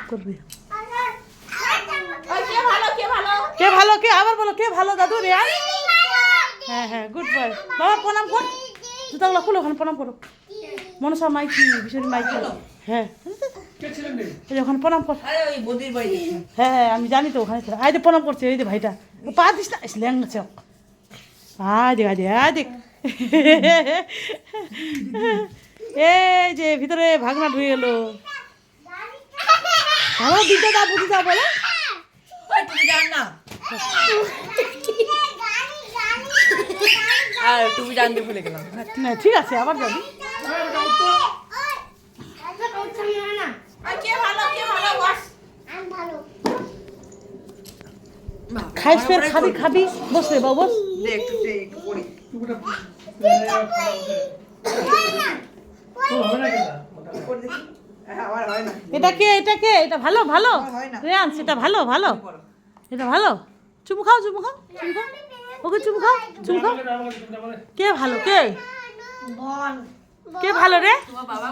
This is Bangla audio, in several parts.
করবে কে ভালো কে আবার বলো কে ভালো দাদু রেয়ান হ্যাঁ হ্যাঁ গুড বয় বাবা প্রণাম কর জুতাগুলো খুলো ওখানে প্রণাম করো মনসা মাইকি ভীষণ মাইকি হ্যাঁ ওখানে প্রণাম কর হ্যাঁ হ্যাঁ আমি জানি তো ওখানে আয় দেখ প্রণাম করছে এই যে ভাইটা পা দিস না ল্যাংড়া চক আয় দেখ আয় দেখ আয় দেখ এই যে ভিতরে ভাগনা ঢুয়ে এলো ভালো দিতে দাও বুঝি দাও বলো আর তুমি জানতে ভুলে গেলাম না ঠিক আছে আবার যাবি খাইস ফের খাবি খাবি বস রে বাবু বস এটা কে এটা কে এটা ভালো ভালো রেয়ান্স এটা ভালো ভালো এটা ভালো চুমু খাও চুমু খাও চুমু খাও ওকে চুমু খাও চুমু খাও কে ভালো কে কে ভালো রে তোমার বাবা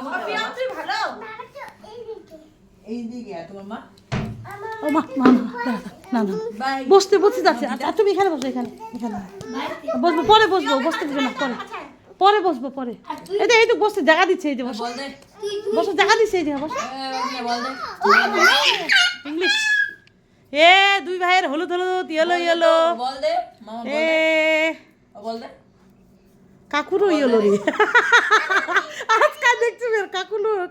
ভালো এই দিকে তোমার মা ও মা মা না না বসতে বসতে যাচ্ছে আচ্ছা তুমি এখানে বসো এখানে এখানে বসবো পরে বসবো বসতে দিবে না পরে পরে বসবো পরে এই তো বসতে জায়গা দিচ্ছে এই যে বসো বসো জায়গা দিচ্ছে এই যে বসো ইংলিশ এ দুই ভাইয়ের হলুদ হলুদ ইয়েলো ইয়েলো বল দে মামা এ বল দে কাকুরও ইয়েলো রে আজকাল দেখছি বের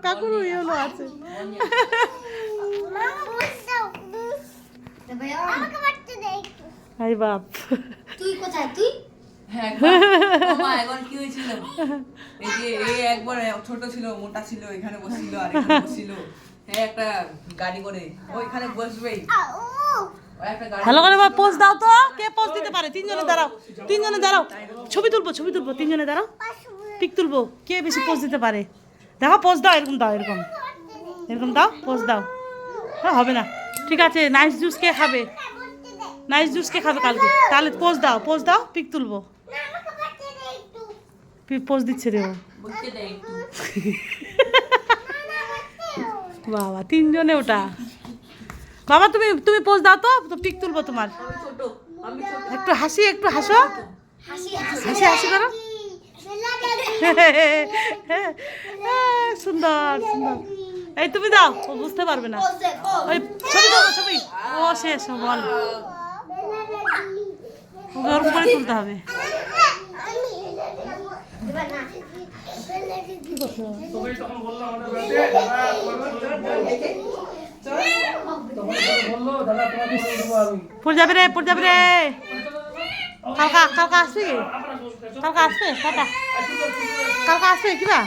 কাকুরও ইয়েলো আছে হাই বাপ তুই কোথায় তুই হ্যাঁ মা এখন কি হয়েছিল এই যে এই একবার ছোট ছিল মোটা ছিল এখানে বসছিল আর এখানে বসছিল হ্যাঁ একটা গাড়ি করে ওইখানে বসবেই ভালো করে পোজ দাও তো কে পোজ দিতে পারে তিনজনে দাঁড়াও ছবি তুলবো তিনজনে দাঁড়াও পিক তুলবো কে বেশি পোজ দিতে পারে দেখো পোজ দাও এরকম দাও পোজ দাও হ্যাঁ হবে না ঠিক আছে নাইস জুস কে খাবে কালকে তাহলে পোজ দাও পিক তুলবো পোজ দিচ্ছে রে ও বাবা তিনজনে ওটা বাবা তুমি পোজ দাও তো পিক তুলবো তোমার একটু হাসো হাসি করো সুন্দর এই তুমি দাও ও বুঝতে পারবে না ওই ছবি ও শেষ বল ওকে ওরকম করে তুলতে হবে পড়ে যাবে রে কালকে আসবে কালকে আসবে কিবা